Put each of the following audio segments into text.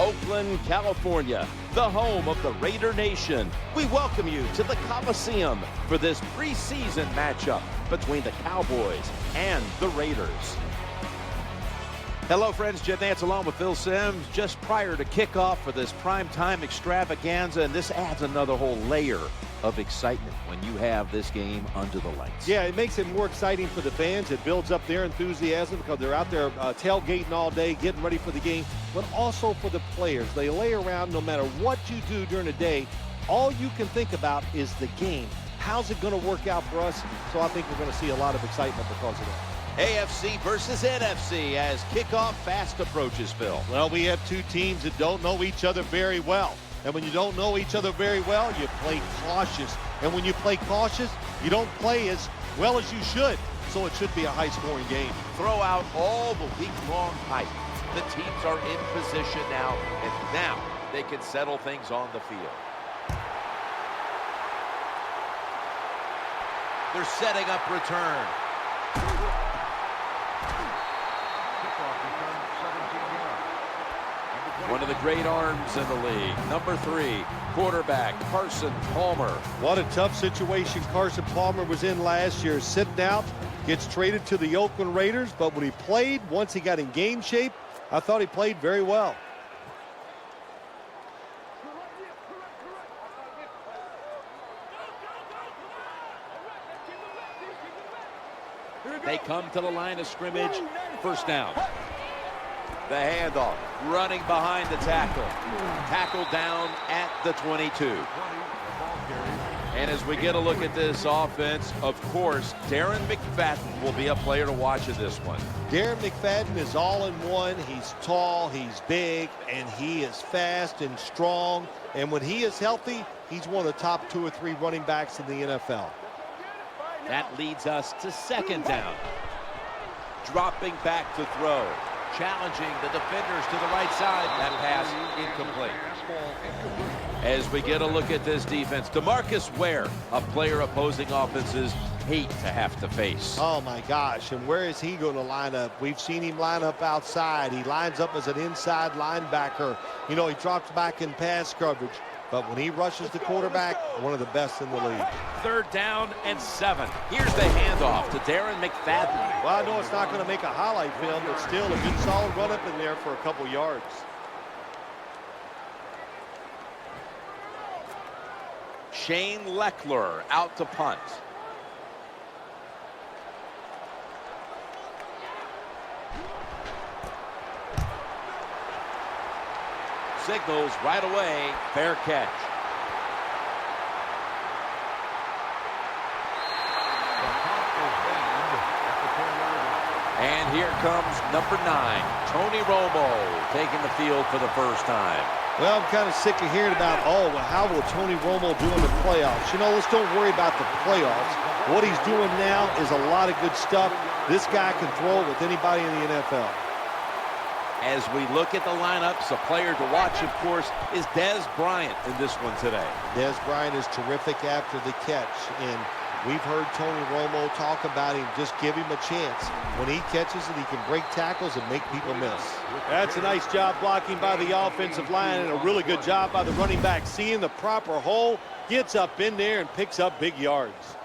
Oakland, California, the home of the Raider Nation. We welcome you to the Coliseum for this preseason matchup between the Cowboys and the Raiders. Hello, friends. Jed Nance along with Phil Simms just prior to kickoff for this primetime extravaganza, and this adds another whole layer of excitement when you have this game under the lights. Yeah, it makes it more exciting for the fans. It builds up their enthusiasm because they're out there tailgating all day, getting ready for the game, but also for the players. They lay around no matter what you do during the day. All you can think about is the game. How's it going to work out for us? So I think we're going to see a lot of excitement because of that. AFC versus NFC as kickoff fast approaches, Phil. Well, we have two teams that don't know each other very well. And when you don't know each other very well, you play cautious. And when you play cautious, you don't play as well as you should. So it should be a high-scoring game. Throw out all the week-long hype. The teams are in position now, and now they can settle things on the field. They're setting up return. One of the great arms in the league. Number 3, quarterback Carson Palmer. What a tough situation Carson Palmer was in last year. Sitting out, gets traded to the Oakland Raiders, but when he played, once he got in game shape, I thought he played very well. They come to the line of scrimmage. First down. The handoff, running behind the tackle. Tackle down at the 22. And as we get a look at this offense, of course, Darren McFadden will be a player to watch in this one. Darren McFadden is all in one. He's tall, he's big, and he is fast and strong. And when he is healthy, he's one of the top 2 or 3 running backs in the NFL. That leads us to second down. Dropping back to throw. Challenging the defenders to the right side. That pass incomplete. As we get a look at this defense, DeMarcus Ware, a player opposing offenses hate to have to face. Oh my gosh, and where is he going to line up? We've seen him line up outside. He lines up as an inside linebacker. You know, he drops back in pass coverage. But when he rushes the quarterback, one of the best in the league. Third down and 7. Here's the handoff to Darren McFadden. Well, I know it's not going to make a highlight film, but still a good solid run up in there for a couple yards. Shane Leckler out to punt. Signals right away, fair catch. And here comes number 9, Tony Romo, taking the field for the first time. Well, I'm kind of sick of hearing about, oh, well, how will Tony Romo do in the playoffs? You know, let's don't worry about the playoffs. What he's doing now is a lot of good stuff. This guy can throw with anybody in the NFL. As we look at the lineups, a player to watch, of course, is Dez Bryant in this one today. Dez Bryant is terrific after the catch, and we've heard Tony Romo talk about him. Just give him a chance. When he catches it, he can break tackles and make people miss. That's a nice job blocking by the offensive line, and a really good job by the running back. Seeing the proper hole, gets up in there and picks up big yards.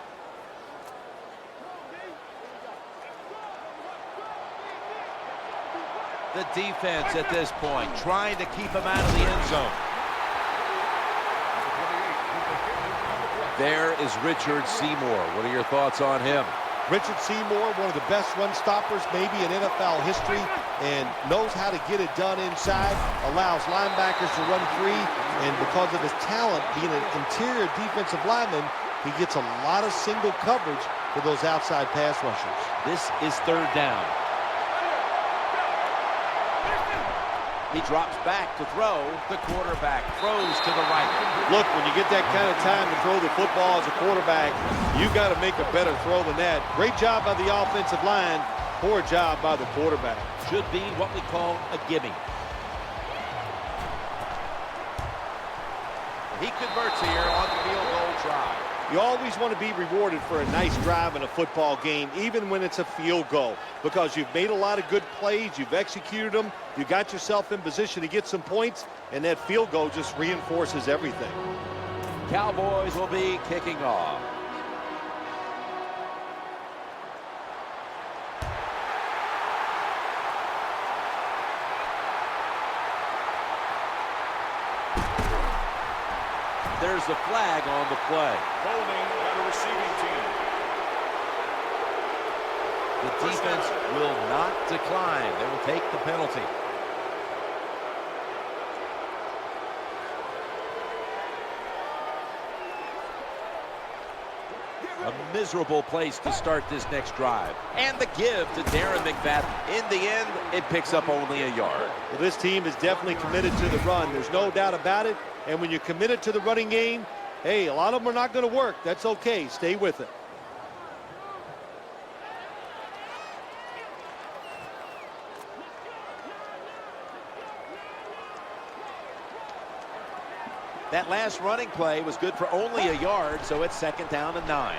The defense at this point trying to keep him out of the end zone. There is Richard Seymour. What are your thoughts on him? Richard Seymour, one of the best run stoppers maybe in NFL history, and knows how to get it done inside, allows linebackers to run free, and because of his talent, being an interior defensive lineman, he gets a lot of single coverage for those outside pass rushers. This is third down. He drops back to throw. The quarterback throws to the right. Look, when you get that kind of time to throw the football as a quarterback, you got to make a better throw than that. Great job by the offensive line. Poor job by the quarterback. Should be what we call a gimme. He converts here on the field goal try. You always want to be rewarded for a nice drive in a football game, even when it's a field goal, because you've made a lot of good plays, you've executed them, you got yourself in position to get some points, and that field goal just reinforces everything. Cowboys will be kicking off. There's the flag on the play. Holding by the receiving team. The defense will not decline. They will take the penalty. A miserable place to start this next drive. And the give to Darren McFadden. In the end, it picks up only a yard. Well, this team is definitely committed to the run. There's no doubt about it. And when you're committed to the running game, hey, a lot of them are not going to work. That's okay. Stay with it. That last running play was good for only a yard, so it's 2nd down and 9.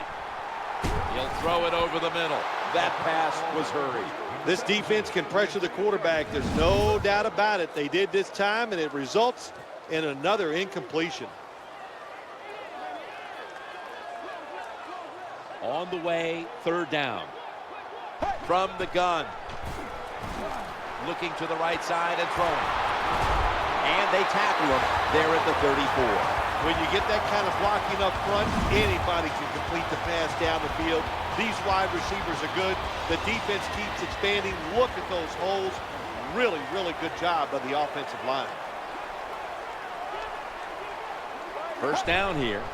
He'll throw it over the middle. That pass was hurried. This defense can pressure the quarterback. There's no doubt about it. They did this time, and it results in another incompletion. On the way, 3rd down. From the gun. Looking to the right side and throwing. And they tackle him there at the 34. When you get that kind of blocking up front, anybody can complete the pass down the field. These wide receivers are good. The defense keeps expanding. Look at those holes. Really, really good job by the offensive line. 1st down here.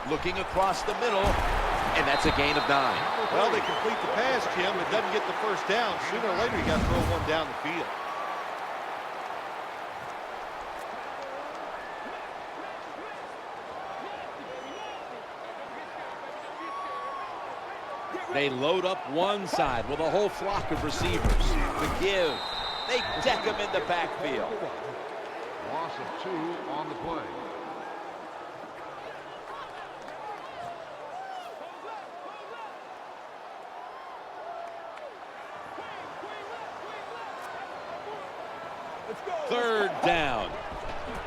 Looking across the middle, and that's a gain of 9. Well, they complete the pass, Jim. It doesn't get the 1st down. Sooner or later, you got to throw one down the field. They load up one side with a whole flock of receivers. The give. They deck him in the backfield. Loss of 2 on the play. Third down.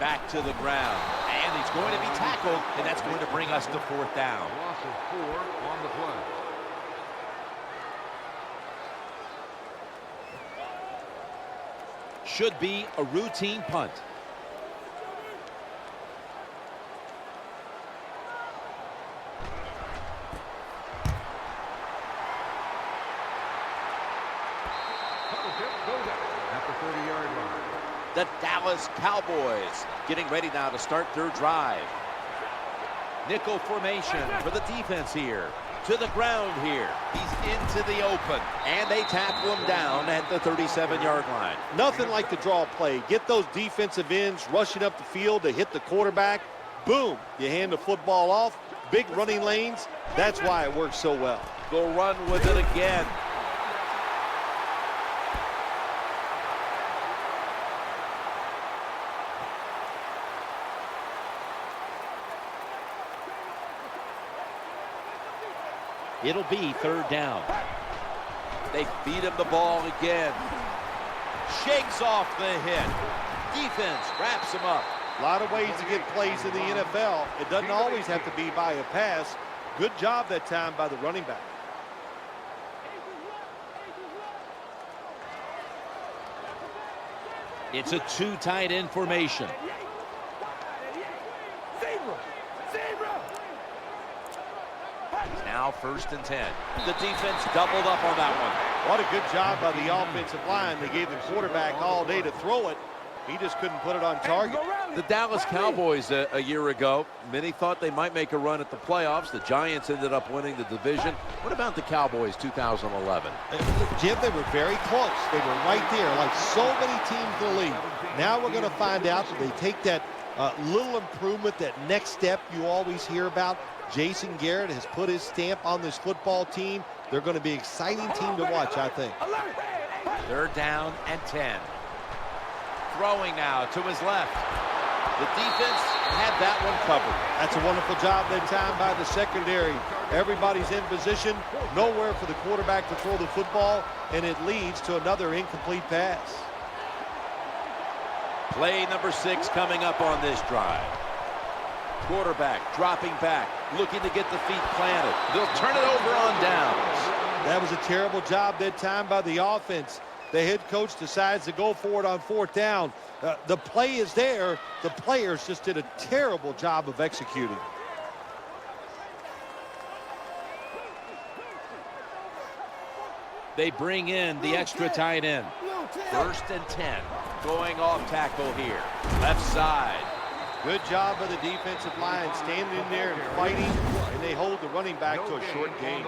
Back to the ground. And he's going to be tackled, and that's going to bring us to 4th down. Loss of 4 on the play. Should be a routine punt. At the 30-yard line. The Dallas Cowboys getting ready now to start their drive. Nickel formation for the defense here. To the ground here. He's into the open. And they tackle him down at the 37-yard line. Nothing like the draw play. Get those defensive ends rushing up the field to hit the quarterback. Boom. You hand the football off. Big running lanes. That's why it works so well. Go run with it again. It'll be 3rd down. They feed him the ball again. Shakes off the hit. Defense wraps him up. A lot of ways to get plays in the NFL. It doesn't always have to be by a pass. Good job that time by the running back. It's a 2 tight end formation. Now 1st and 10. The defense doubled up on that one. What a good job by the offensive line. They gave the quarterback all day to throw it. He just couldn't put it on target. The Dallas Cowboys a year ago, many thought they might make a run at the playoffs. The Giants ended up winning the division. What about the Cowboys 2011? Jim, they were very close. They were right there, like so many teams in the league. Now we're going to find out that they take that little improvement, that next step you always hear about. Jason Garrett has put his stamp on this football team. They're going to be an exciting team to watch, I think. 3rd down and 10. Throwing now to his left. The defense had that one covered. That's a wonderful job that time by the secondary. Everybody's in position, nowhere for the quarterback to throw the football, and it leads to another incomplete pass. Play number 6 coming up on this drive. Quarterback dropping back, looking to get the feet planted. They'll turn it over on downs. That was a terrible job that time by the offense. The head coach decides to go for it on 4th down. The play is there. The players just did a terrible job of executing. They bring in the extra tight end. 1st and 10. Going off tackle here. Left side. Good job by the defensive line standing in there and fighting, and they hold the running back to a short gain.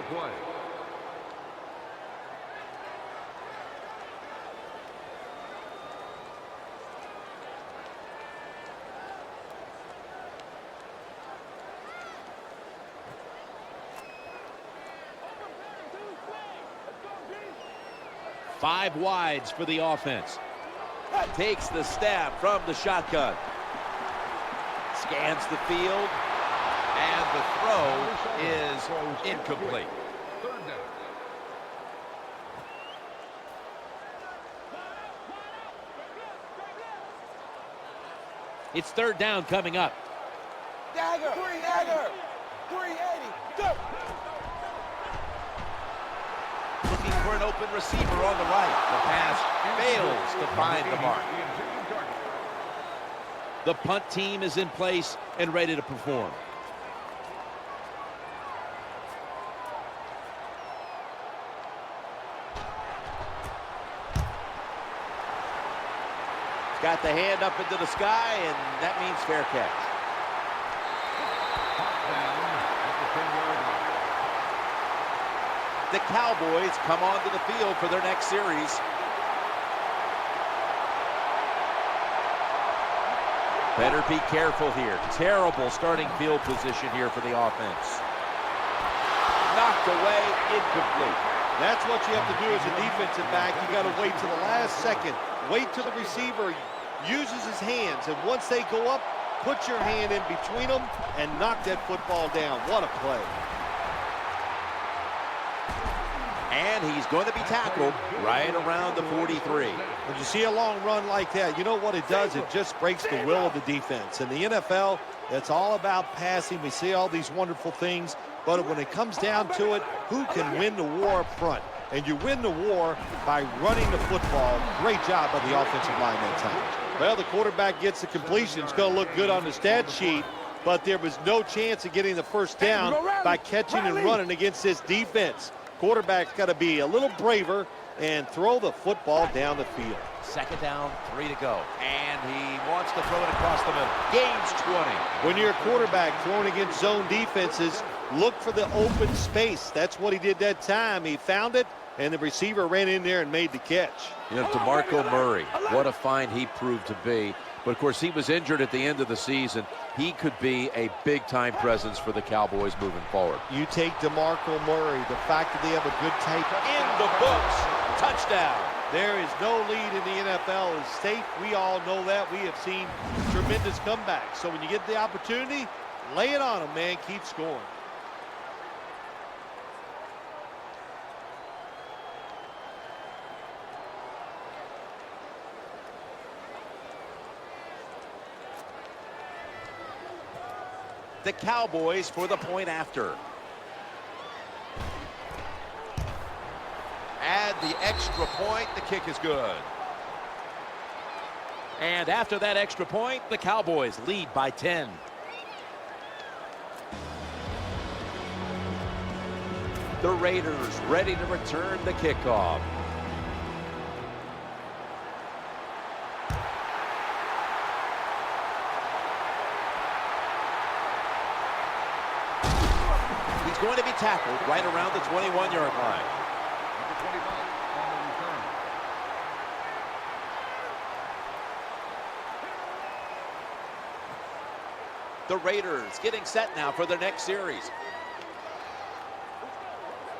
5 wides for the offense. Takes the snap from the shotgun. Scans the field. And the throw is incomplete. It's 3rd down coming up. Dagger! 380! Go! Looking for an open receiver on the right. The pass fails to find the mark. The punt team is in place and ready to perform. Got the hand up into the sky, and that means fair catch. The Cowboys come onto the field for their next series. Better be careful here. Terrible starting field position here for the offense. Knocked away, incomplete. That's what you have to do as a defensive back. You got to wait till the last second. Wait till the receiver uses his hands, and once they go up, put your hand in between them and knock that football down. What a play. And he's going to be tackled right around the 43. When you see a long run like that, you know what it does? It just breaks the will of the defense. In the NFL, it's all about passing. We see all these wonderful things, but when it comes down to it, who can win the war up front? And you win the war by running the football. Great job by the offensive line that time. Well, the quarterback gets the completion. It's going to look good on the stat sheet, but there was no chance of getting the first down by catching and running against this defense. Quarterback's got to be a little braver and throw the football down the field. 2nd down, 3 to go. And he wants to throw it across the middle. Gains 20. When you're a quarterback throwing against zone defenses, look for the open space. That's what he did that time. He found it, and the receiver ran in there and made the catch. You know, DeMarco Murray, what a find he proved to be. But, of course, he was injured at the end of the season. He could be a big-time presence for the Cowboys moving forward. You take DeMarco Murray, the fact that they have a good tape. In the books. Touchdown. There is no lead in the NFL. It's safe. We all know that. We have seen tremendous comebacks. So when you get the opportunity, lay it on them, man. Keep scoring. The Cowboys for the point after. Add the extra point. The kick is good. And after that extra point, the Cowboys lead by 10. The Raiders ready to return the kickoff. Going to be tackled right around the 21-yard line. The Raiders getting set now for their next series.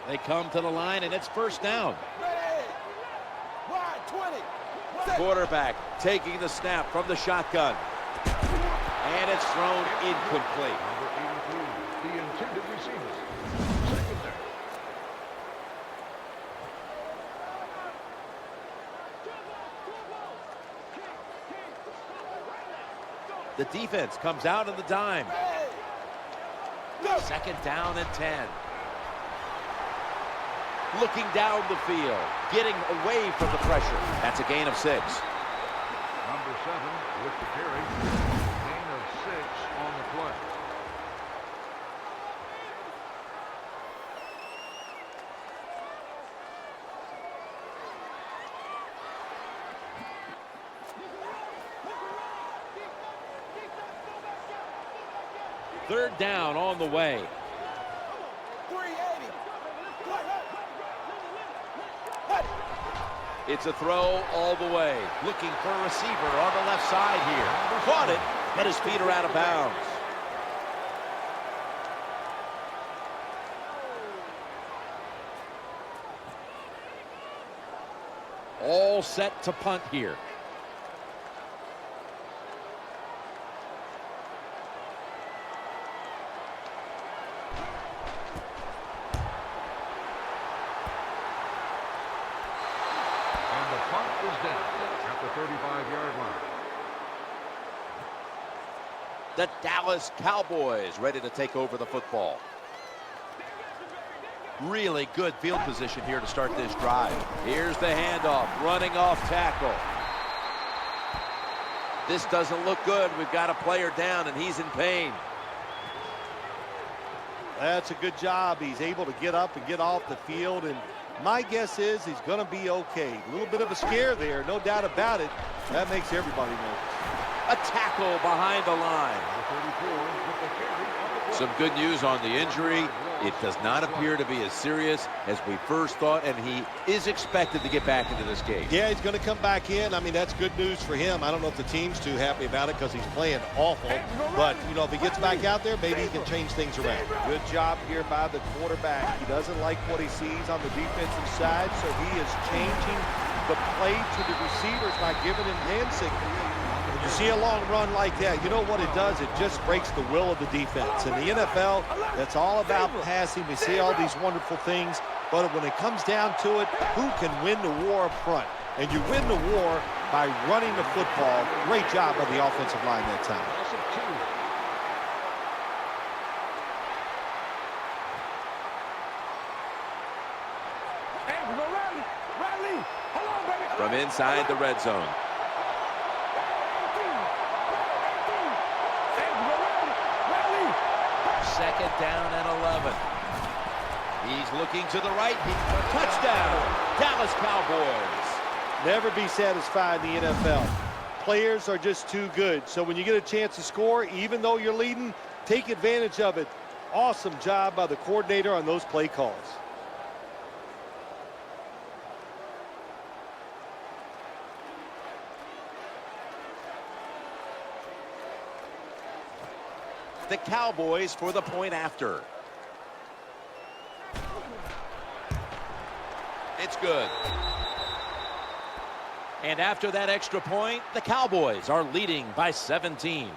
They come to the line, and it's 1st down. Quarterback taking the snap from the shotgun. And it's thrown incomplete. Number 83, the intended receiver. Second down. The defense comes out on the dime. Second down and 10. Looking down the field, getting away from the pressure. That's a gain of 6. Number 7 with the carry. Gain of 6 on the play. Third down on the way. 380. It's a throw all the way. Looking for a receiver on the left side here. Caught it, but his feet are out of bounds. All set to punt here. Punt is down at the 35-yard line. The Dallas Cowboys ready to take over the football. Really good field position here to start this drive. Here's the handoff, running off tackle. This doesn't look good. We've got a player down, and he's in pain. That's a good job. He's able to get up and get off the field, and my guess is he's going to be okay. A little bit of a scare there, no doubt about it. That makes everybody nervous. A tackle behind the line. Number 34 with the carry on the play. Some good news on the injury. It does not appear to be as serious as we first thought, and he is expected to get back into this game. Yeah, he's going to come back in. I mean, that's good news for him. I don't know if the team's too happy about it because he's playing awful. But, you know, if he gets back out there, maybe he can change things around. Good job here by the quarterback. He doesn't like what he sees on the defensive side, so he is changing the play to the receivers by giving him hand signals. You see a long run like that, you know what it does? It just breaks the will of the defense. In the NFL, that's all about passing. We see all these wonderful things, but when it comes down to it, who can win the war up front? And you win the war by running the football. Great job by the offensive line that time. Loss of 2. Hey, we go rally. Rally. Hold on, baby. From inside the red zone. Second down and 11. He's looking to the right. Touchdown, Dallas Cowboys. Never be satisfied in the NFL. Players are just too good. So when you get a chance to score, even though you're leading, take advantage of it. Awesome job by the coordinator on those play calls. The Cowboys for the point after. It's good. And after that extra point, the Cowboys are leading by 17.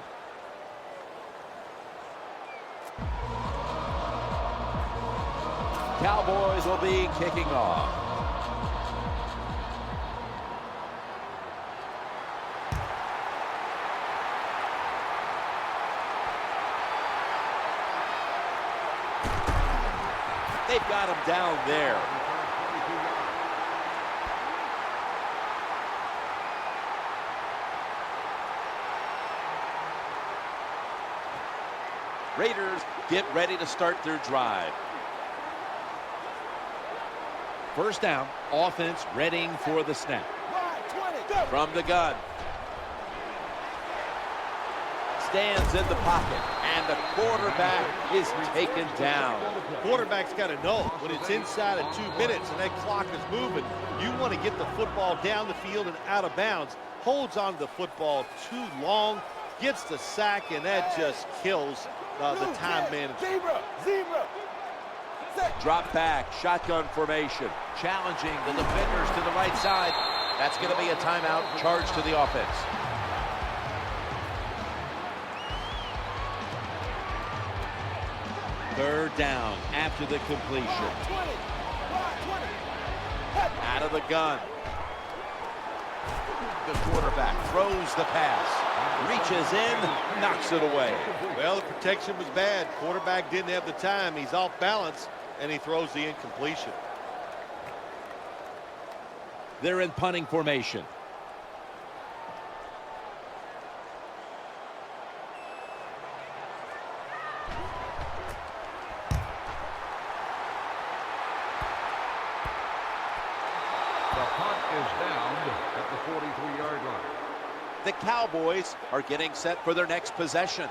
Cowboys will be kicking off. They've got him down there. Raiders get ready to start their drive. First down, offense readying for the snap. From the gun. Stands in the pocket, and the quarterback is taken down. Quarterback's got to know when it's inside of 2 minutes and that clock is moving, you want to get the football down the field and out of bounds. Holds on to the football too long, gets the sack, and that just kills the time management. Zebra. Drop back, shotgun formation, challenging the defenders to the right side. That's going to be a timeout, charge to the offense. Third down after the completion. Out of the gun. The quarterback throws the pass. Reaches in, knocks it away. Well, the protection was bad. Quarterback didn't have the time. He's off balance, and he throws the incompletion. They're in punting formation. The punt is down at the 43-yard line. The Cowboys are getting set for their next possession.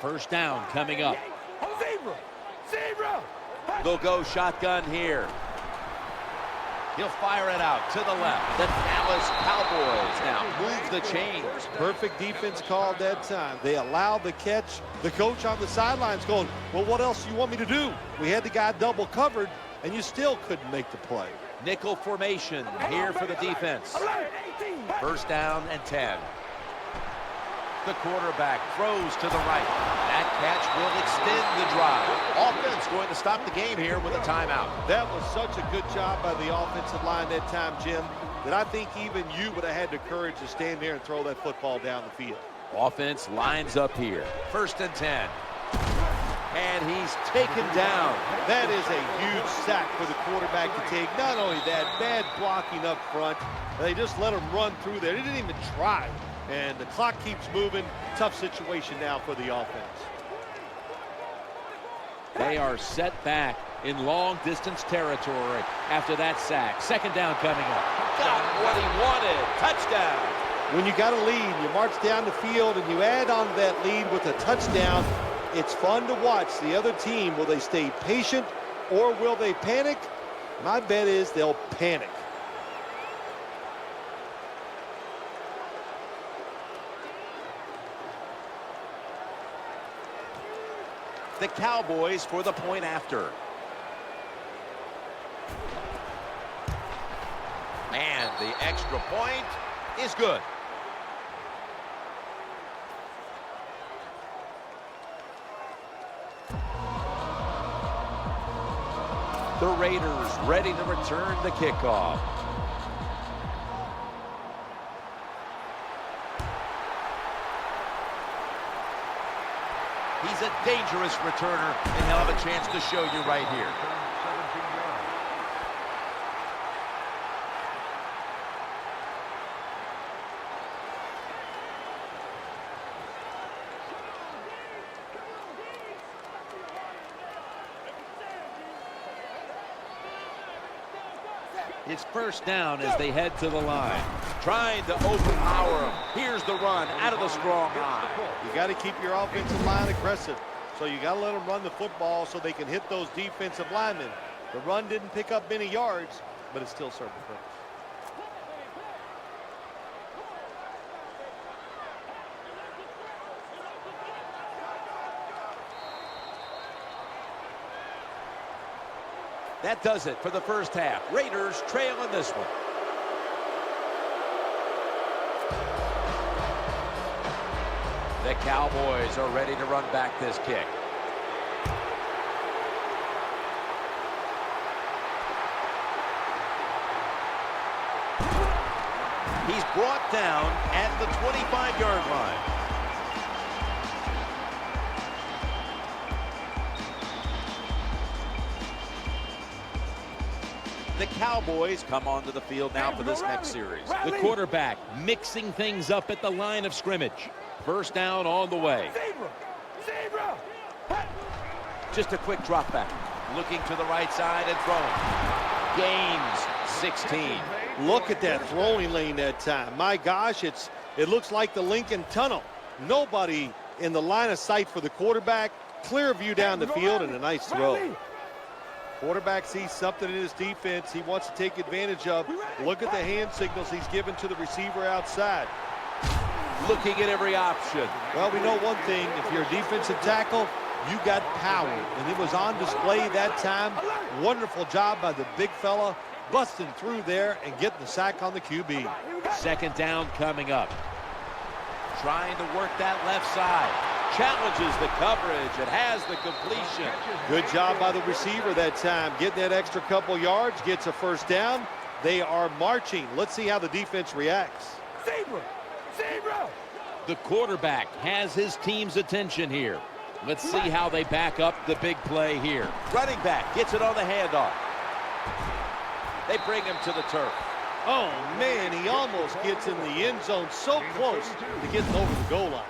First down coming up. Zebra! Zebra! They'll go shotgun here. He'll fire it out to the left. The Dallas Cowboys now move the chains. Perfect defense call that time. They allowed the catch. The coach on the sidelines going, well, what else do you want me to do? We had the guy double covered, and you still couldn't make the play. Nickel formation here for the defense. First down and 10. The quarterback throws to the right. That catch will extend the drive. Offense going to stop the game here with a timeout. That was such a good job by the offensive line that time, Jim, that I think even you would have had the courage to stand there and throw that football down the field. Offense lines up here. First and 10. And he's taken down. That is a huge sack for the quarterback to take. Not only that, bad blocking up front. They just let him run through there. They didn't even try. And the clock keeps moving. Tough situation now for the offense. They are set back in long-distance territory after that sack. Second down coming up. Got what he wanted. Touchdown. When you got a lead, you march down the field and you add on to that lead with a touchdown. It's fun to watch the other team. Will they stay patient or will they panic? My bet is they'll panic. The Cowboys for the point after. And the extra point is good. The Raiders ready to return the kickoff. He's a dangerous returner, and he'll have a chance to show you right here. It's first down as they head to the line. Trying to overpower him. Here's the run out of the strong eye. You got to keep your offensive line aggressive. So you got to let them run the football so they can hit those defensive linemen. The run didn't pick up many yards, but it still served the purpose. That does it for the first half. Raiders trail in this one. The Cowboys are ready to run back this kick. He's brought down at the 25-yard line. The Cowboys come onto the field now for this next series. The quarterback mixing things up at the line of scrimmage. First down on the way. Zebra! Just a quick drop back. Looking to the right side and throwing. Gains 16. Look at that throwing lane that time. My gosh, it looks like the Lincoln Tunnel. Nobody in the line of sight for the quarterback. Clear view down the field and a nice throw. Quarterback sees something in his defense he wants to take advantage of. Look at the hand signals he's given to the receiver outside. Looking at every option. Well, we know one thing. If you're a defensive tackle, you got power. And it was on display that time. Wonderful job by the big fella, busting through there and getting the sack on the QB. Second down coming up. Trying to work that left side. Challenges the coverage and has the completion. Good job by the receiver that time. Getting that extra couple yards, gets a first down. They are marching. Let's see how the defense reacts. Zebra! Zebra! The quarterback has his team's attention here. Let's see how they back up the big play here. Running back gets it on the handoff. They bring him to the turf. Oh, man, he almost gets in the end zone, so close to getting over the goal line.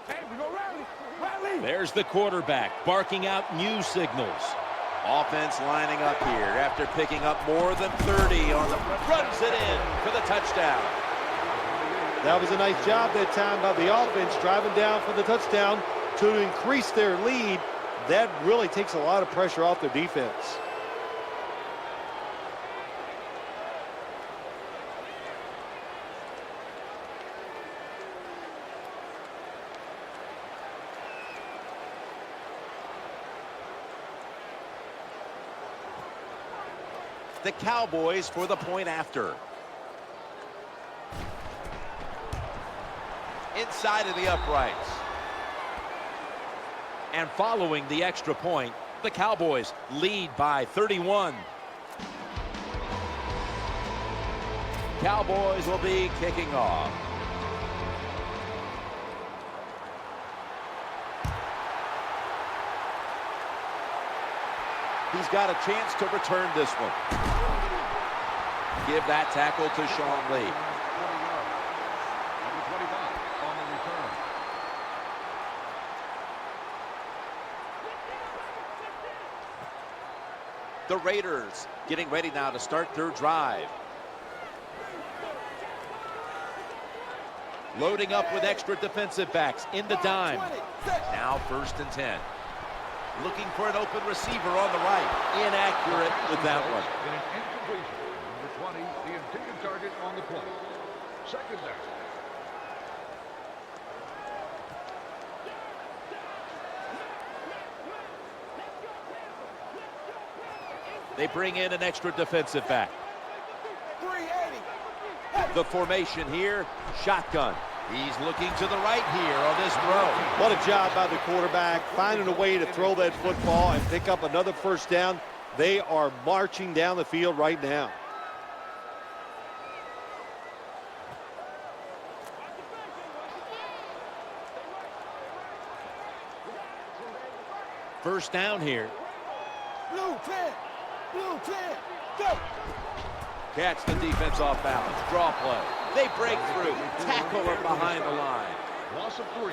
Hey, we go rally! Rally! There's the quarterback barking out new signals. Offense lining up here after picking up more than 30 on the runs it in for the touchdown. That was a nice job that time by the offense, driving down for the touchdown to increase their lead. That really takes a lot of pressure off their defense. The Cowboys for the point after. Inside of the uprights. And following the extra point, the Cowboys lead by 31. Cowboys will be kicking off. He's got a chance to return this one. Give that tackle to Sean Lee. Number 25 on the return. The Raiders getting ready now to start their drive. Loading up with extra defensive backs in the dime. Now 1st and 10. Looking for an open receiver on the right. Inaccurate with that one. In an incompletion. Number 20, the intended target on the play. 2nd down. They bring in an extra defensive back. 380! The formation here, shotgun. He's looking to the right here on this throw. What a job by the quarterback, finding a way to throw that football and pick up another first down. They are marching down the field right now. First down here. Blue 10! Blue 10! Go! Catch the defense off balance. Draw play. They break through. Tackle him behind the line. Loss of 3.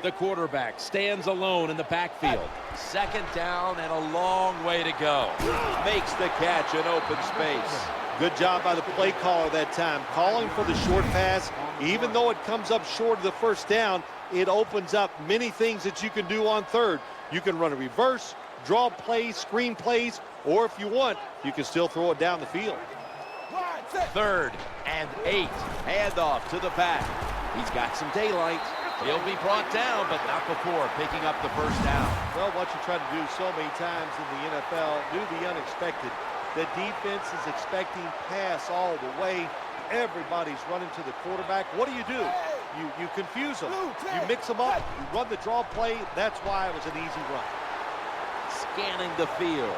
The quarterback stands alone in the backfield. 2nd down and a long way to go. Makes the catch in open space. Good job by the play caller that time, calling for the short pass. Even though it comes up short of the first down, it opens up many things that you can do on 3rd. You can run a reverse, draw plays, screen plays, or if you want, you can still throw it down the field. 3rd and 8. Handoff to the back. He's got some daylight. He'll be brought down, but not before picking up the first down. Well, what you try to do so many times in the NFL, do the unexpected. The defense is expecting pass all the way. Everybody's running to the quarterback. What do? You confuse them. You mix them up. You run the draw play. That's why it was an easy run. Scanning the field.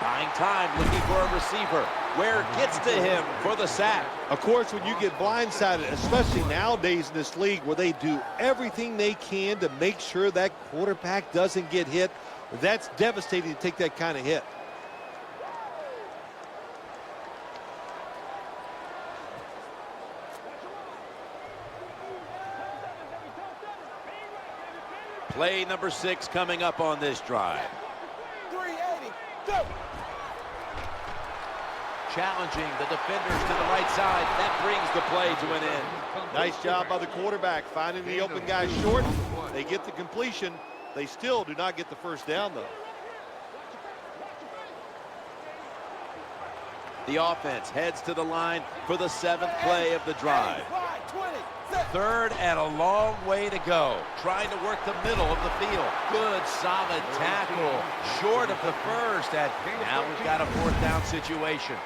Buying time, looking for a receiver. Where it gets to him for the sack. Of course, when you get blindsided, especially nowadays in this league where they do everything they can to make sure that quarterback doesn't get hit, that's devastating to take that kind of hit. Play number 6 coming up on this drive. 380! Go! Challenging the defenders to the right side. That brings the play to an end. Nice job by the quarterback, finding the open guy short. They get the completion. They still do not get the first down, though. The offense heads to the line for the 7th play of the drive. Third and a long way to go. Trying to work the middle of the field. Good, solid tackle. Short of the first. And now we've got a fourth down situation.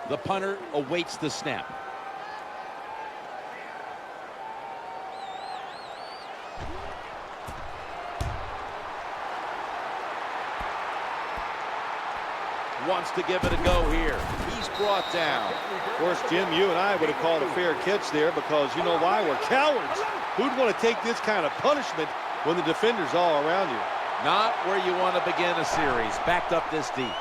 The punter awaits the snap. Wants to give it a go here. He's brought down. Of course, Jim, you and I would have called a fair catch there because you know why? We're cowards. Who'd want to take this kind of punishment when the defender's all around you? Not where you want to begin a series. Backed up this deep.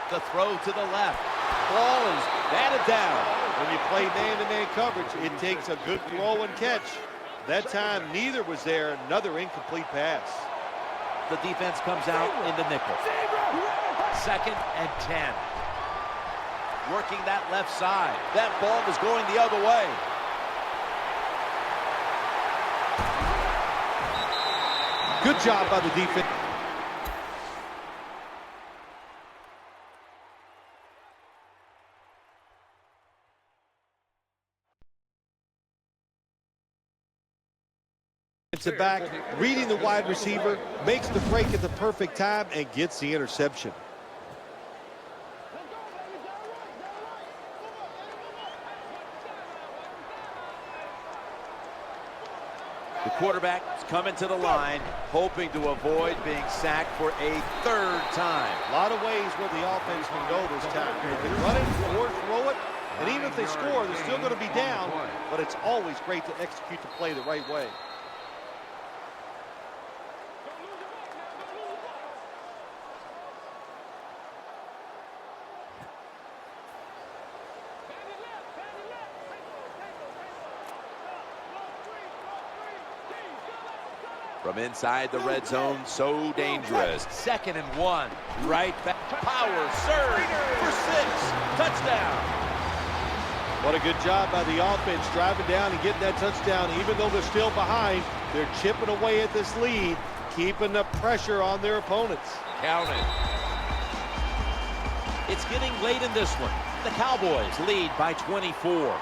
The throw to the left. Ball is batted down. When you play man-to-man coverage, it takes a good throw and catch. That time, neither was there. Another incomplete pass. The defense comes out in the nickel. 2nd and 10. Working that left side. That ball was going the other way. Good job by the defense. Back, reading the wide receiver, makes the break at the perfect time and gets the interception. The quarterback is coming to the line, hoping to avoid being sacked for a 3rd time. A lot of ways where the offense can go this time. They can run it or throw it, and even if they score, they're still going to be down, but it's always great to execute the play the right way. From inside the red zone, so dangerous. 2nd and 1. Right back. Power surge for 6. Touchdown. What a good job by the offense driving down and getting that touchdown. Even though they're still behind, they're chipping away at this lead, keeping the pressure on their opponents. Count it. It's getting late in this one. The Cowboys lead by 24.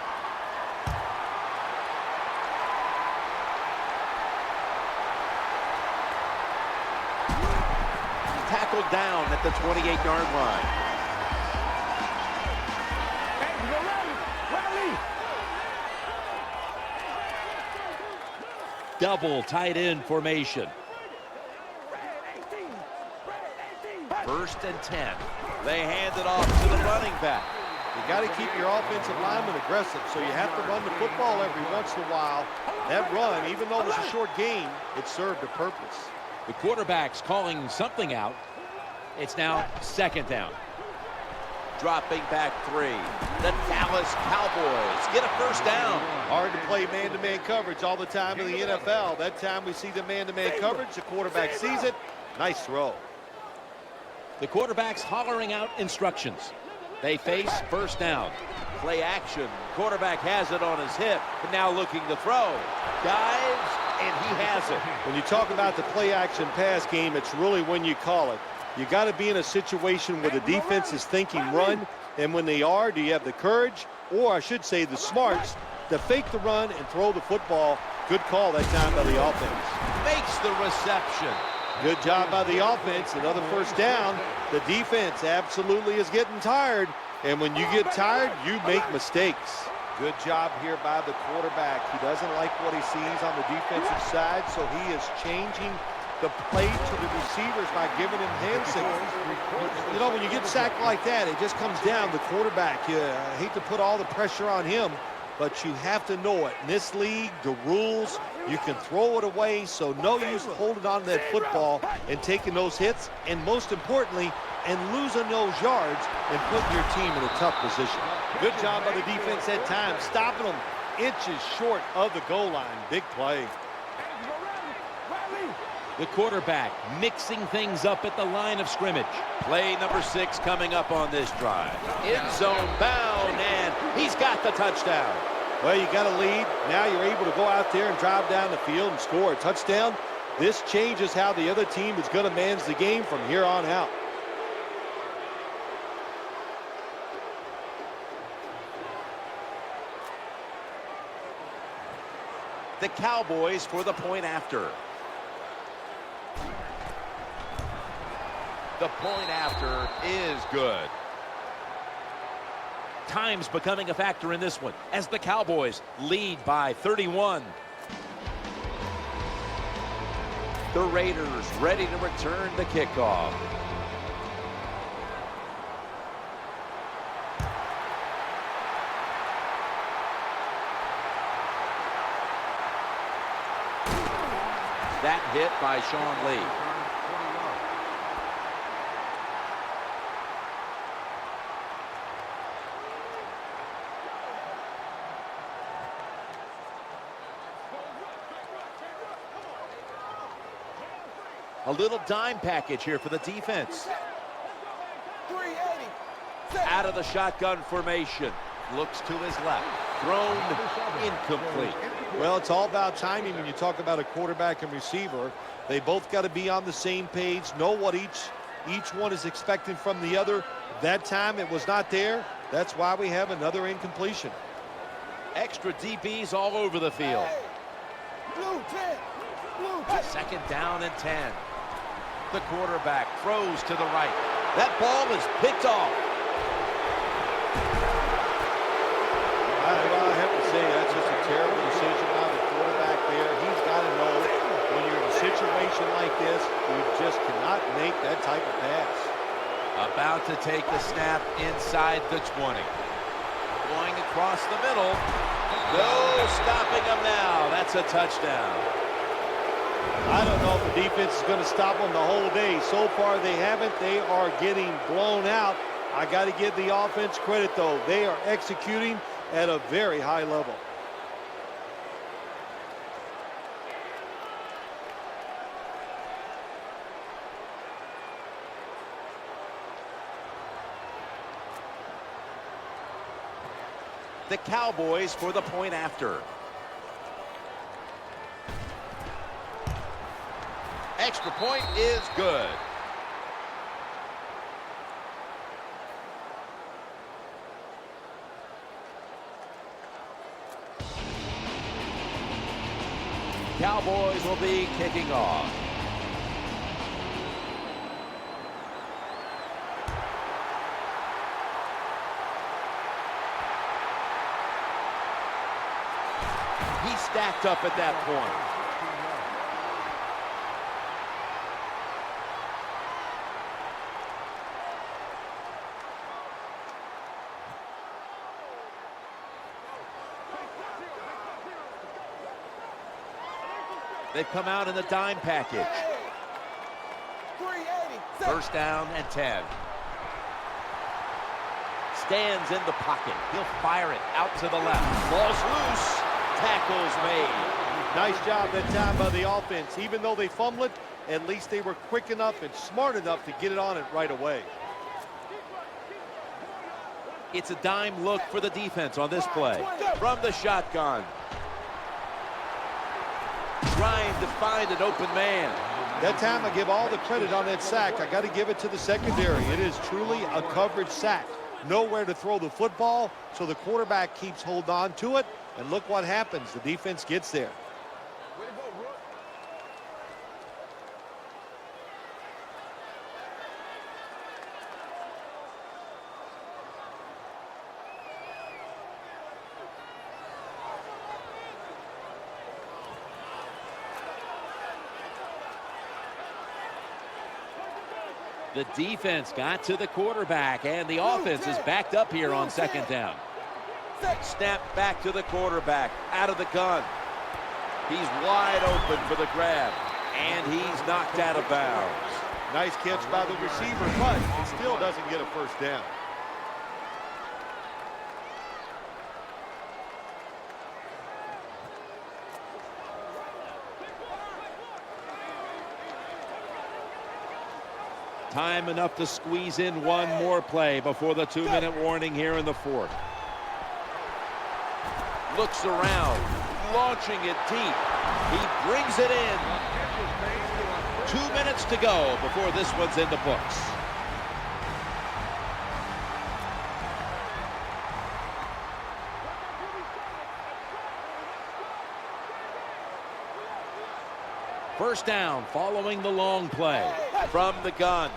Tackled down at the 28-yard line. Double tight end formation. 1st and 10. They hand it off to the running back. You got to keep your offensive lineman aggressive, so you have to run the football every once in a while. That run, even though it was a short game, it served a purpose. The quarterback's calling something out. It's now 2nd down. Dropping back 3. The Dallas Cowboys get a 1st down. Hard to play man-to-man coverage all the time in the NFL. That time we see the man-to-man coverage. The quarterback sees it. Nice throw. The quarterback's hollering out instructions. They face 1st down. Play action. Quarterback has it on his hip. But now looking to throw. Dives, and he has it. When you talk about the play action pass game, it's really when you call it. You got to be in a situation where the defense is thinking run, and when they are, do you have the courage, or I should say the smarts, to fake the run and throw the football? Good call that time by the offense. Makes the reception. Good job by the offense. Another 1st down. The defense absolutely is getting tired, and when you get tired, you make mistakes. Good job here by the quarterback. He doesn't like what he sees on the defensive side, so he is changing the play to the receivers by giving him hand signals. You know, when you get sacked like that, it just comes down to the quarterback. I hate to put all the pressure on him, but you have to know it. In this league, the rules, you can throw it away, so no use holding on to that football and taking those hits, and most importantly, and losing those yards and putting your team in a tough position. Good job by the defense that time, stopping them inches short of the goal line. Big play. The quarterback mixing things up at the line of scrimmage. Play number 6 coming up on this drive. End zone bound, and he's got the touchdown. Well, you got a lead. Now you're able to go out there and drive down the field and score a touchdown. This changes how the other team is going to manage the game from here on out. The Cowboys for the point after. The point after is good. Time's becoming a factor in this one as the Cowboys lead by 31. The Raiders ready to return the kickoff. That hit by Sean Lee. A little dime package here for the defense. 380. Out of the shotgun formation. Looks to his left. Thrown incomplete. Well, it's all about timing when you talk about a quarterback and receiver. They both got to be on the same page, know what each one is expecting from the other. That time it was not there. That's why we have another incompletion. Extra DBs all over the field. Blue 10. Blue 10. Second down and 10. The quarterback throws to the right. That ball is picked off. I have to say that's just a terrible decision by the quarterback there. He's got to know when you're in a situation like this, you just cannot make that type of pass. About to take the snap inside the 20. Going across the middle. No stopping him now. That's a touchdown. I don't know if the defense is going to stop them the whole day. So far, they haven't. They are getting blown out. I got to give the offense credit, though. They are executing at a very high level. The Cowboys for the point after. Extra point is good. Cowboys will be kicking off. He stacked up at that point. They've come out in the dime package. 380. First down and 10. Stands in the pocket. He'll fire it out to the left. Ball's loose. Tackles made. Nice job that time by the offense. Even though they fumbled it, at least they were quick enough and smart enough to get it on it right away. It's a dime look for the defense on this play. From the shotgun. Trying to find an open man. That time I give all the credit on that sack. I got to give it to the secondary. It is truly a coverage sack. Nowhere to throw the football, so the quarterback keeps hold on to it. And look what happens. The defense gets there. The defense got to the quarterback, and the offense is backed up here on second down. Snap back to the quarterback, out of the gun. He's wide open for the grab, and he's knocked out of bounds. Nice catch by the receiver, but he still doesn't get a first down. Time enough to squeeze in one more play before the 2-minute warning here in the fourth. Looks around, launching it deep. He brings it in. 2 minutes to go before this one's in the books. First down following the long play. From the gun.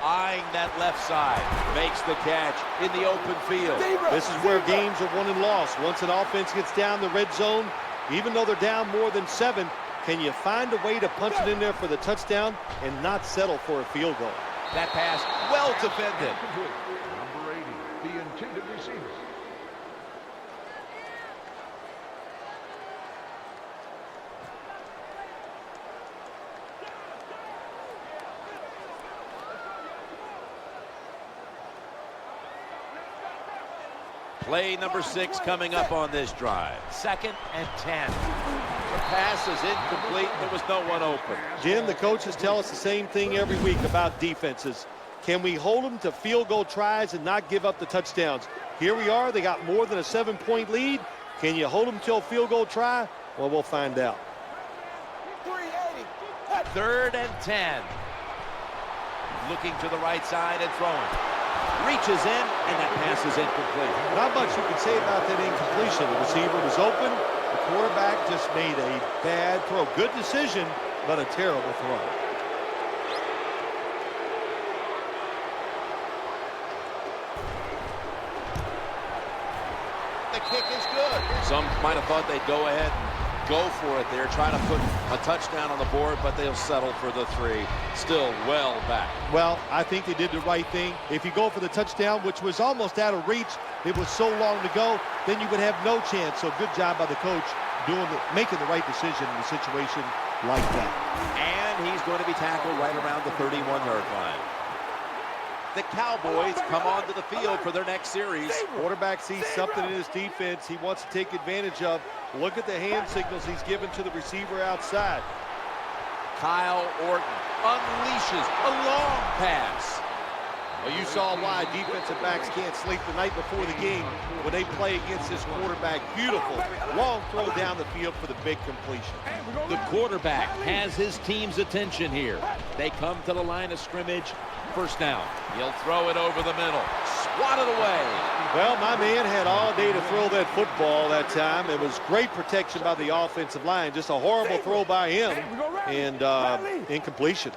Eyeing that left side. Makes the catch in the open field. This is where games are won and lost. Once an offense gets down the red zone, even though they're down more than 7, can you find a way to punch it in there for the touchdown and not settle for a field goal? That pass well defended. Number 80, the intended receiver. Play number 6 coming up on this drive. 2nd and 10. The pass is incomplete. There was no one open. Jim, the coaches tell us the same thing every week about defenses. Can we hold them to field goal tries and not give up the touchdowns? Here we are. They got more than a 7-point lead. Can you hold them till a field goal try? Well, we'll find out. 3rd and 10. Looking to the right side and throwing. Reaches in, and that pass is incomplete. Not much you can say about that incompletion. The receiver was open. The quarterback just made a bad throw. Good decision, but a terrible throw. The kick is good. Some might have thought they'd go ahead and go for it there, trying to put a touchdown on the board, but they'll settle for the 3. Still well back. Well, I think they did the right thing. If you go for the touchdown, which was almost out of reach, it was so long to go, then you would have no chance. So good job by the coach making the right decision in a situation like that. And he's going to be tackled right around the 31-yard line. The Cowboys come onto the field for their next series. Quarterback sees something in his defense he wants to take advantage of. Look at the hand signals he's given to the receiver outside. Kyle Orton unleashes a long pass. Well, you saw why defensive backs can't sleep the night before the game when they play against this quarterback. Beautiful long throw down the field for the big completion. The quarterback has his team's attention here. They come to the line of scrimmage. First down. He'll throw it over the middle. Swatted away. Well, my man had all day to throw that football that time. It was great protection by the offensive line. Just a horrible throw by him and incompletion.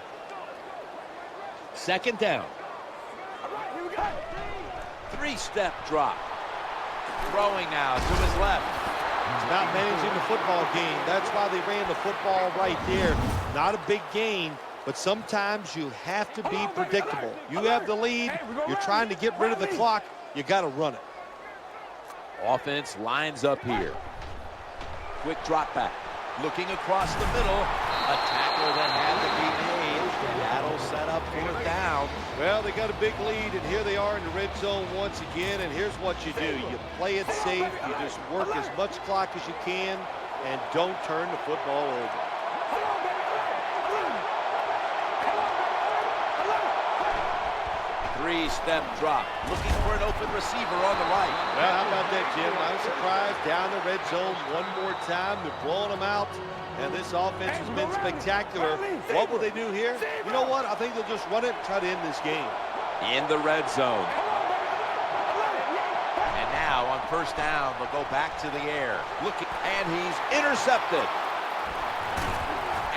2nd down. 3-step drop. Throwing now to his left. It's about managing the football game. That's why they ran the football right there. Not a big gain, but sometimes you have to be predictable. You have the lead. You're trying to get rid of the clock. You got to run it. Offense lines up here. Quick drop back. Looking across the middle. A tackle that had to be made. That'll set up 4th down. Well, they got a big lead, and here they are in the red zone once again. And here's what you do. You play it safe. You just work as much clock as you can and don't turn the football over. Three-step drop. Looking for an open receiver on the right. Well, how about that, Jim? I'm surprised. Down the red zone one more time. They're blowing them out. And this offense has been spectacular. What will they do here? You know what? I think they'll just run it and try to end this game. In the red zone. And now on first down, they'll go back to the air. Looking, and he's intercepted.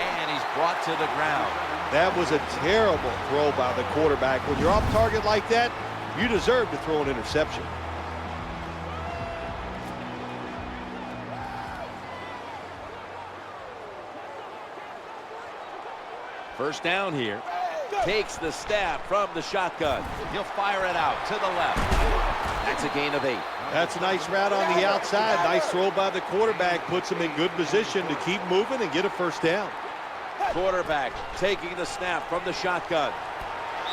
And he's brought to the ground. That was a terrible throw by the quarterback. When you're off target like that, you deserve to throw an interception. First down here. Takes the snap from the shotgun. He'll fire it out to the left. That's a gain of 8. That's a nice route on the outside. Nice throw by the quarterback. Puts him in good position to keep moving and get a first down. Quarterback taking the snap from the shotgun.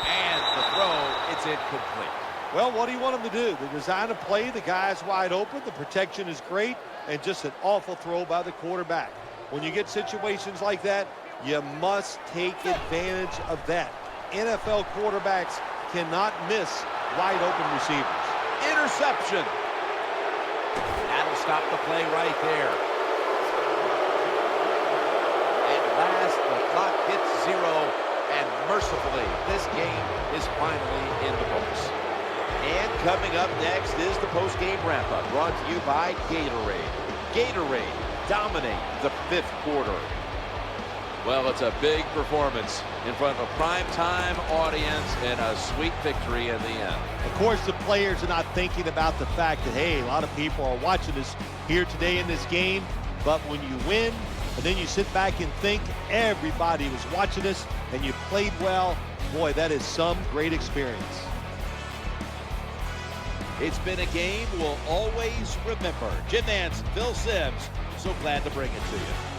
And the throw, it's incomplete. Well, what do you want him to do? They design a play. The guy's wide open. The protection is great. And just an awful throw by the quarterback. When you get situations like that, you must take advantage of that. NFL quarterbacks cannot miss wide open receivers. Interception. That'll stop the play right there. At last, the clock hits 0, and mercifully, this game is finally in the books. And coming up next is the post-game wrap-up, brought to you by Gatorade. Gatorade dominate the 5th quarter. Well, it's a big performance in front of a prime-time audience and a sweet victory in the end. Of course, the players are not thinking about the fact that, hey, a lot of people are watching us here today in this game. But when you win, and then you sit back and think everybody was watching us and you played well, boy, that is some great experience. It's been a game we'll always remember. Jim Nance, Phil Simms, so glad to bring it to you.